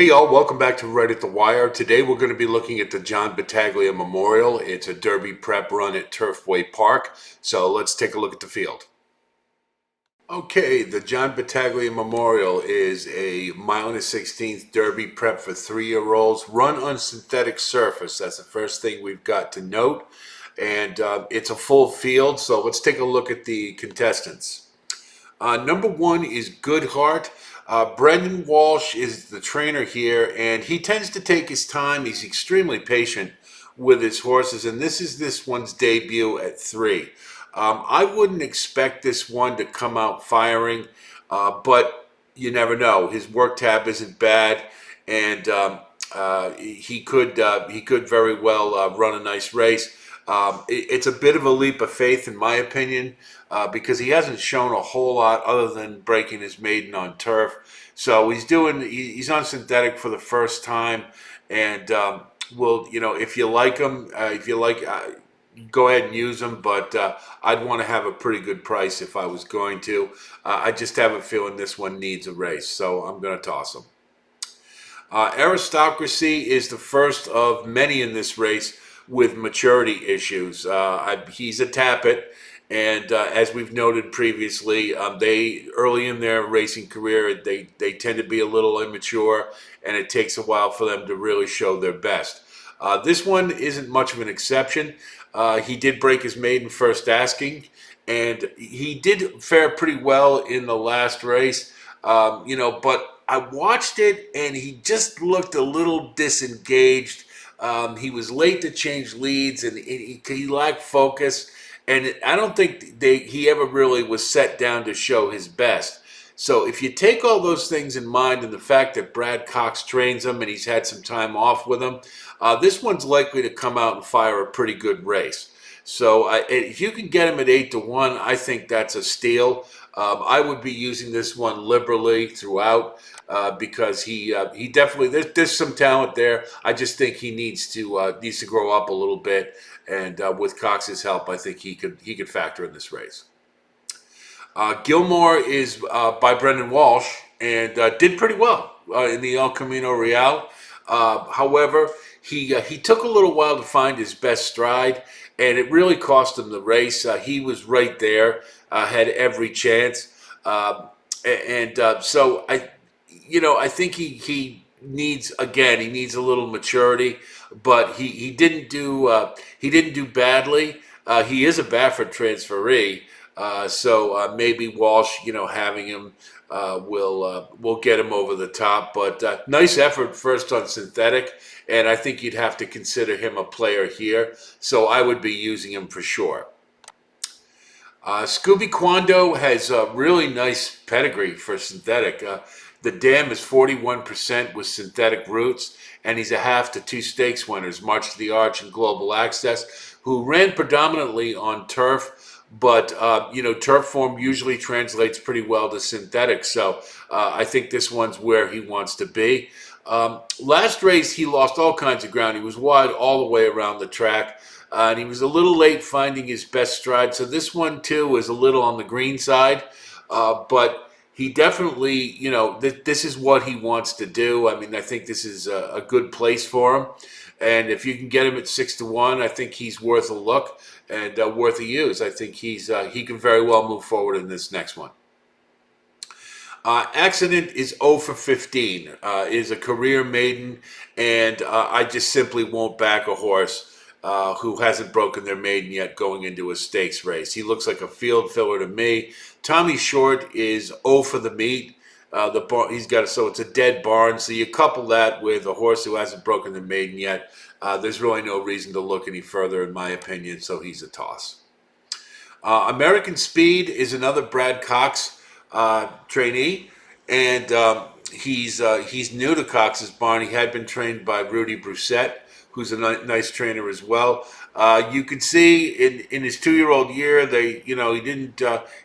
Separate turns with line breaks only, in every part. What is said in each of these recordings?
Hey y'all, welcome back to Right at the Wire. Today we're going to be looking at the John Battaglia Memorial. It's a Derby prep run at Turfway Park. So let's take a look at the field. Okay, the John Battaglia Memorial is a mile and a 16th Derby prep for 3-year-olds, run on synthetic surface. That's the first thing we've got to note. And it's a full field, so let's take a look at the contestants. Number one is Goodheart. Brendan Walsh is the trainer here, and he tends to take his time. He's extremely patient with his horses, and this is this one's debut at 3. I wouldn't expect this one to come out firing, but you never know. His work tab isn't bad, and he could very well run a nice race. It's a bit of a leap of faith, in my opinion, because he hasn't shown a whole lot other than breaking his maiden on turf. So he's on synthetic for the first time, and if you like him, go ahead and use him. But I'd want to have a pretty good price if I was going to. I just have a feeling this one needs a race, so I'm going to toss him. Aristocracy is the first of many in this race with maturity issues. He's a tappet, and as we've noted previously, they early in their racing career they tend to be a little immature, and it takes a while for them to really show their best. This one isn't much of an exception. He did break his maiden first asking, and he did fare pretty well in the last race. But I watched it, and he just looked a little disengaged. He was late to change leads, and he lacked focus. And I don't think he ever really was set down to show his best. So if you take all those things in mind, and the fact that Brad Cox trains him and he's had some time off with him, this one's likely to come out and fire a pretty good race. So if you can get him at 8-1, I think that's a steal. I would be using this one liberally throughout because he definitely there's some talent there. I just think he needs to grow up a little bit, and with Cox's help, I think he could factor in this race. Gilmore is by Brendan Walsh and did pretty well in the El Camino Real. However, he took a little while to find his best stride, and it really cost him the race. He was right there, had every chance, so I think he needs a little maturity, but he didn't do badly. He is a Baffert transferee. So maybe Walsh, having him will get him over the top. But nice effort first on synthetic, and I think you'd have to consider him a player here. So I would be using him for sure. Scooby Quando has a really nice pedigree for synthetic. The dam is 41% with synthetic roots, and he's a half to 2 stakes winners, March to the Arch and Global Access, who ran predominantly on turf. But, turf form usually translates pretty well to synthetic. So I think this one's where he wants to be. Last race, he lost all kinds of ground. He was wide all the way around the track. And he was a little late finding his best stride. So this one, too, is a little on the green side. But he definitely, this is what he wants to do. I mean, I think this is a good place for him. And if you can get him at 6-1, I think he's worth a look and worth a use. I think he can very well move forward in this next one. Accident is 0 for 15, is a career maiden, and I just simply won't back a horse who hasn't broken their maiden yet going into a stakes race. He looks like a field filler to me. Tommy Short is 0 for the meet. So it's a dead barn. So you couple that with a horse who hasn't broken the maiden yet. There's really no reason to look any further, in my opinion. So he's a toss. American Speed is another Brad Cox trainee, and he's new to Cox's barn. He had been trained by Rudy Broussette, who's a nice trainer as well. You could see in his 2-year-old year,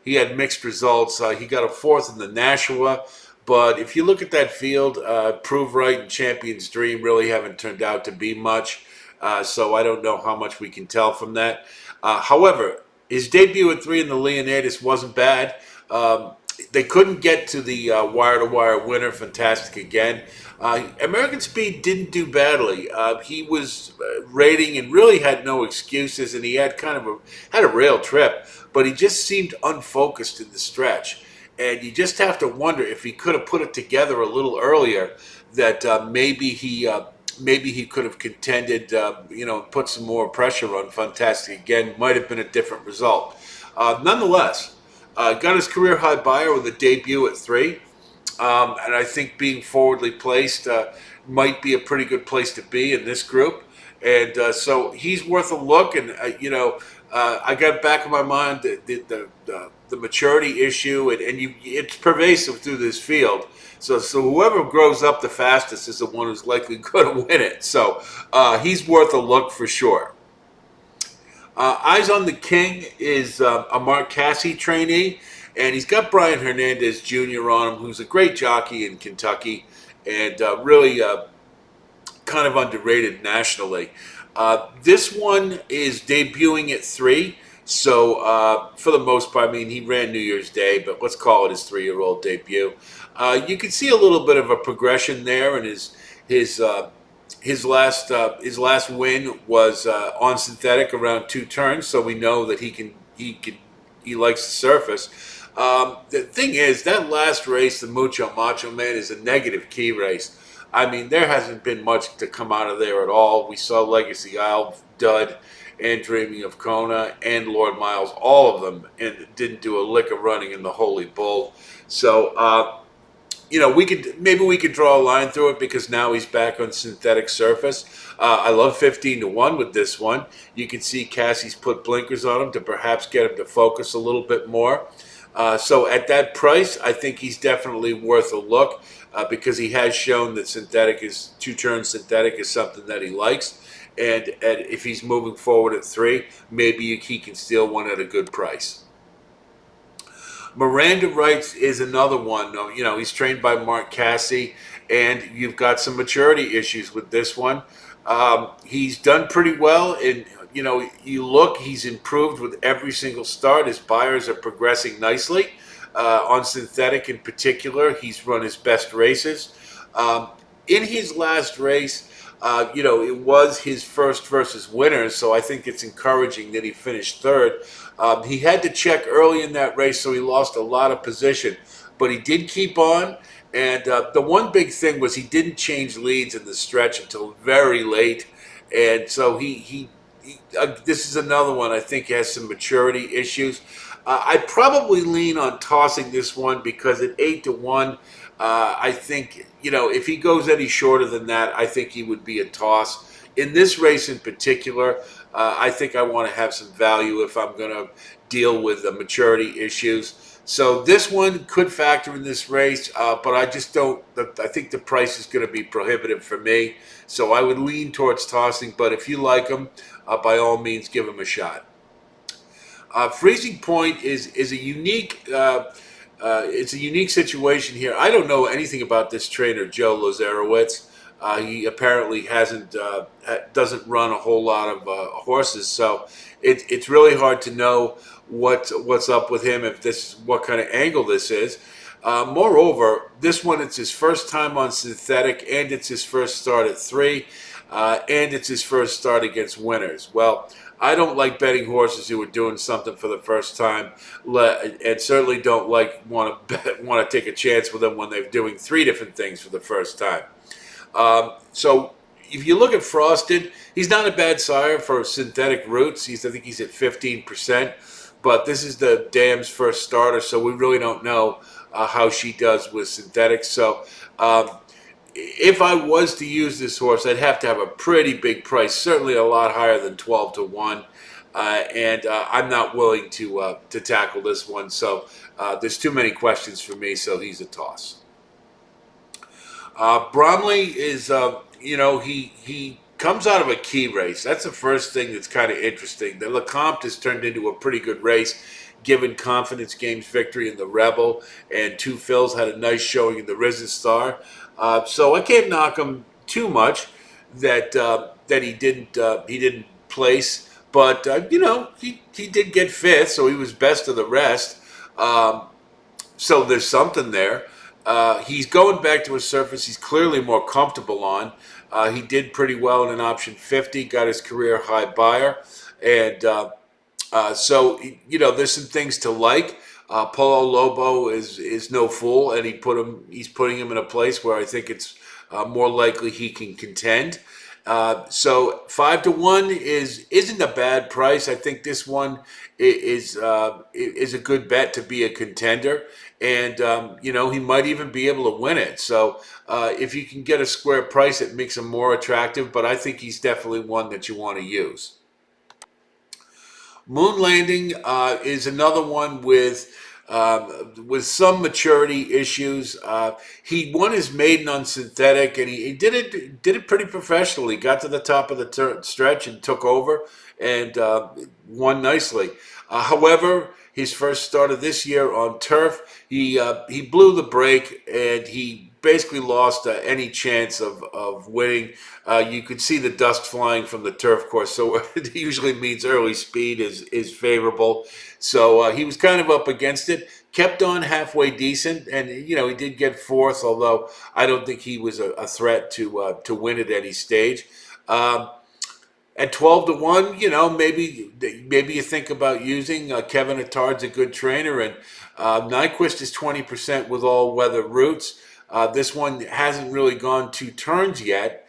he had mixed results. He got a 4th in the Nashua, but if you look at that field, Prove Right and Champion's Dream really haven't turned out to be much. So I don't know how much we can tell from that. However, his debut at 3 in the Leonidas wasn't bad. They couldn't get to the wire-to-wire winner. Fantastic again. American Speed didn't do badly. He was rating and really had no excuses, and he had had a rail trip, but he just seemed unfocused in the stretch. And you just have to wonder if he could have put it together a little earlier. That maybe he could have contended, put some more pressure on Fantastic again. Might have been a different result. Nonetheless, got his career high buyer with a debut at 3. And I think being forwardly placed might be a pretty good place to be in this group. And so he's worth a look. And, I got back in my mind the maturity issue, and it's pervasive through this field. So whoever grows up the fastest is the one who's likely going to win it. So he's worth a look for sure. Eyes on the King is a Mark Casse trainee, and he's got Brian Hernandez Jr. on him, who's a great jockey in Kentucky, and really kind of underrated nationally. This one is debuting at 3, so for the most part, I mean, he ran New Year's Day, but let's call it his 3-year-old debut. You can see a little bit of a progression there, and his last win was on synthetic around 2 turns, so we know that he likes the surface. The thing is, that last race, the Mucho Macho Man, is a negative key race. I mean, there hasn't been much to come out of there at all. We saw Legacy Isle, Dud, and Dreaming of Kona, and Lord Miles, all of them, and didn't do a lick of running in the Holy Bull. So, we could draw a line through it because now he's back on synthetic surface. I love 15-1 with this one. You can see Cassie's put blinkers on him to perhaps get him to focus a little bit more. So at that price, I think he's definitely worth a look because he has shown that 2-turn synthetic is something that he likes. And if he's moving forward at 3, maybe he can steal one at a good price. Miranda Rights is another one. He's trained by Mark Casse, and you've got some maturity issues with this one. He's done pretty well, and he's improved with every single start. His buyers are progressing nicely. On synthetic in particular, he's run his best races. In his last race, it was his first versus winners, so I think it's encouraging that he finished 3rd. He had to check early in that race, so he lost a lot of position, but he did keep on. And the one big thing was he didn't change leads in the stretch until very late, and so this is another one I think has some maturity issues. I'd probably lean on tossing this one because at 8-1, I think if he goes any shorter than that, I think he would be a toss. In this race in particular, I think I want to have some value if I'm going to deal with the maturity issues. So this one could factor in this race, but I just don't. I think the price is going to be prohibitive for me. So I would lean towards tossing. But if you like him, by all means, give him a shot. Freezing Point is a unique. It's a unique situation here. I don't know anything about this trainer, Joe Lazarowitz. He apparently doesn't run a whole lot of horses, so it's really hard to know what's up with him, what kind of angle this is. Moreover, this one, it's his first time on synthetic, and it's his first start at 3, and it's his first start against winners. Well, I don't like betting horses who are doing something for the first time, and certainly don't want to take a chance with them when they're doing 3 different things for the first time. So if you look at Frosted, he's not a bad sire for synthetic roots. I think he's at 15%, but this is the dam's first starter, so we really don't know how she does with synthetics. So if I was to use this horse, I'd have to have a pretty big price, certainly a lot higher than 12-1, and I'm not willing to tackle this one. So there's too many questions for me, so he's a toss. Bromley is, he comes out of a key race. That's the first thing that's kind of interesting. The Lecomte has turned into a pretty good race, given Confidence Games victory in the Rebel, and Two Phils had a nice showing in the Risen Star. So I can't knock him too much that he didn't place, but he did get 5th, so he was best of the rest. So there's something there. He's going back to a surface he's clearly more comfortable on. He did pretty well in an option 50, got his career high buyer, and so there's some things to like. Polo Lobo is no fool, and he's putting him in a place where I think it's more likely he can contend. So 5 to 1 isn't a bad price. I think this one is a good bet to be a contender, and he might even be able to win it. So if you can get a square price, it makes him more attractive. But I think he's definitely one that you want to use. Moon Landing is another one with some maturity issues. He won his maiden on synthetic, and he did it pretty professionally. Got to the top of the stretch and took over and won nicely. However, his first start of this year on turf, he blew the brake and he basically lost any chance of winning. You could see the dust flying from the turf course, so it usually means early speed is favorable. So he was kind of up against it. Kept on halfway decent, and he did get fourth. Although I don't think he was a threat to win at any stage. At 12 to 1, maybe you think about using Kevin Attard's a good trainer, and Nyquist is 20% with all weather routes. This one hasn't really gone 2 turns yet,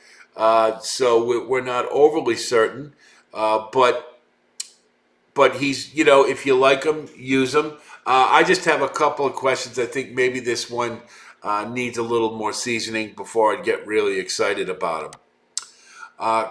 so we're not overly certain. But he's, if you like him, use him. I just have a couple of questions. I think maybe this one needs a little more seasoning before I get really excited about him.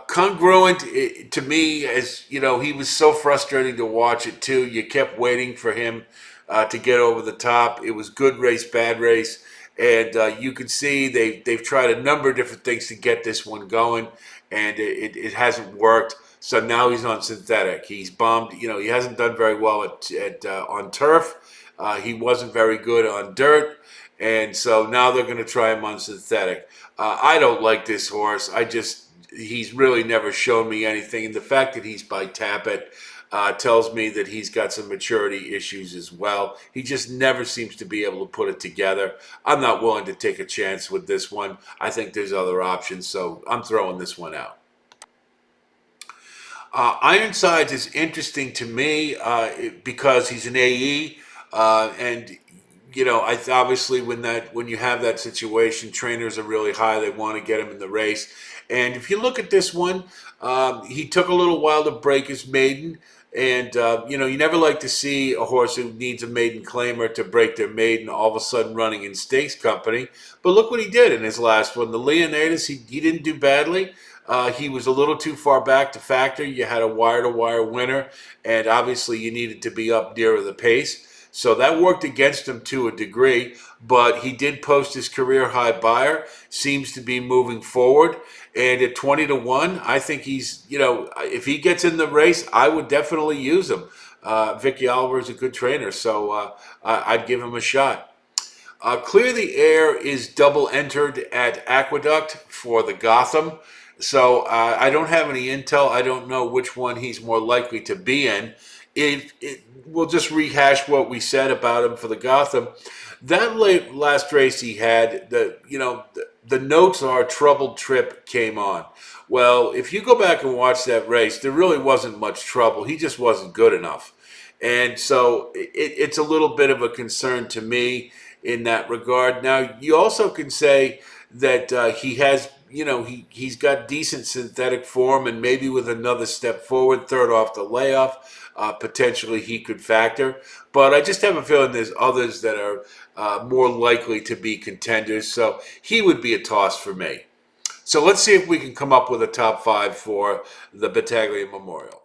Congruent to me, as he was so frustrating to watch it too. You kept waiting for him to get over the top. It was good race, bad race, and you could see they've tried a number of different things to get this one going, and it hasn't worked. So now he's on synthetic. He's bummed. He hasn't done very well at on turf. He wasn't very good on dirt, and so now they're going to try him on synthetic. I don't like this horse. He's really never shown me anything. And the fact that he's by Tappet tells me that he's got some maturity issues as well. He just never seems to be able to put it together. I'm not willing to take a chance with this one. I think there's other options, so I'm throwing this one out. Ironside is interesting to me because he's an AE, and obviously when you have that situation, trainers are really high. They want to get him in the race. And if you look at this one, he took a little while to break his maiden. And, you never like to see a horse who needs a maiden claimer to break their maiden all of a sudden running in stakes company. But look what he did in his last one. The Leonidas, he didn't do badly. He was a little too far back to factor. You had a wire-to-wire winner, and obviously you needed to be up nearer the pace. So that worked against him to a degree, but he did post his career high buyer, seems to be moving forward. And at 20 to 1, I think he's, if he gets in the race, I would definitely use him. Vicky Oliver is a good trainer, so I'd give him a shot. Clear the Air is double entered at Aqueduct for the Gotham. So I don't have any intel. I don't know which one he's more likely to be in. We'll just rehash what we said about him for the Gotham. That last race he had, the notes are troubled trip came on. Well, if you go back and watch that race, there really wasn't much trouble. He just wasn't good enough. And so it's a little bit of a concern to me in that regard. Now, you also can say that he has, he's got decent synthetic form, and maybe with another step forward, third off the layoff, potentially he could factor. But I just have a feeling there's others that are more likely to be contenders, so he would be a toss for me. So let's see if we can come up with a top 5 for the Battaglia Memorial.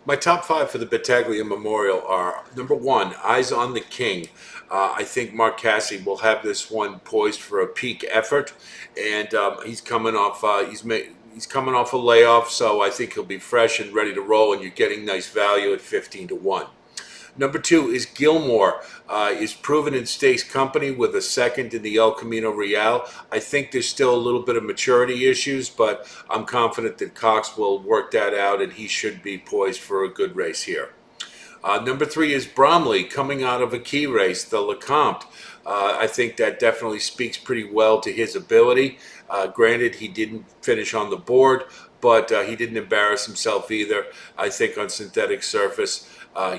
My top 5 for the Battaglia Memorial are, number 1, Eyes on the King. I think Mark Casse will have this one poised for a peak effort, and he's coming off he's coming off a layoff, so I think he'll be fresh and ready to roll, and you're getting nice value at 15 to 1. Number 2 is Gilmore. Is proven in stakes company with a second in the El Camino Real. I think there's still a little bit of maturity issues, but I'm confident that Cox will work that out, and he should be poised for a good race here. Number 3 is Bromley, coming out of a key race, the Lecomte. I think that definitely speaks pretty well to his ability. Granted, he didn't finish on the board, but he didn't embarrass himself either. I think on synthetic surface,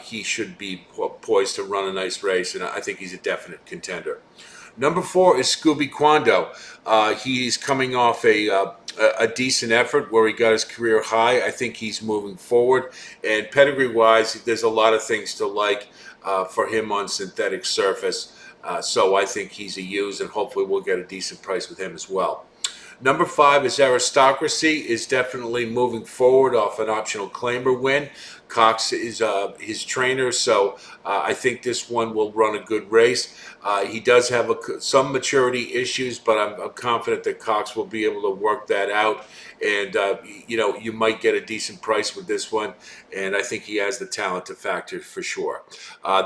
he should be poised to run a nice race, and I think he's a definite contender. Number 4 is Scooby Quando. He's coming off a decent effort where he got his career high. I think he's moving forward. And pedigree-wise, there's a lot of things to like for him on synthetic surface. So I think he's a use, and hopefully we'll get a decent price with him as well. Number 5 is Aristocracy, is definitely moving forward off an optional claimer win. Cox is his trainer, so I think this one will run a good race. He does have some maturity issues, but I'm confident that Cox will be able to work that out. And, you might get a decent price with this one. And I think he has the talent to factor for sure.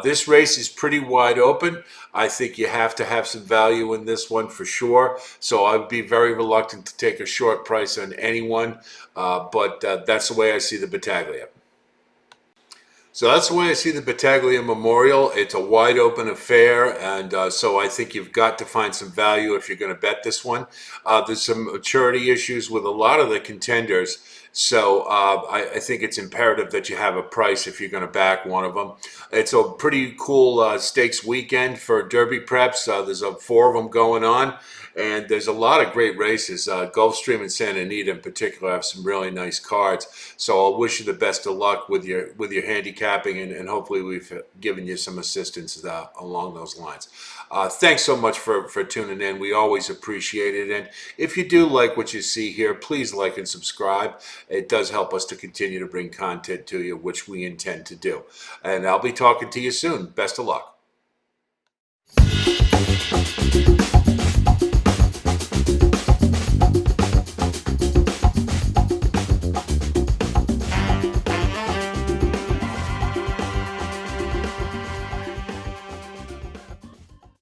This race is pretty wide open. I think you have to have some value in this one for sure. So I would be very reluctant to take a short price on anyone. But that's the way I see the Battaglia. So that's the way I see the Battaglia Memorial. It's a wide open affair, and so I think you've got to find some value if you're going to bet this one. There's some maturity issues with a lot of the contenders, so I think it's imperative that you have a price if you're going to back one of them. It's a pretty cool stakes weekend for Derby preps. There's 4 of them going on. And there's a lot of great races. Gulfstream and Santa Anita in particular have some really nice cards. So I'll wish you the best of luck with your handicapping, and hopefully we've given you some assistance along those lines. Thanks so much for tuning in. We always appreciate it. And if you do like what you see here, please like and subscribe. It does help us to continue to bring content to you, which we intend to do. And I'll be talking to you soon. Best of luck.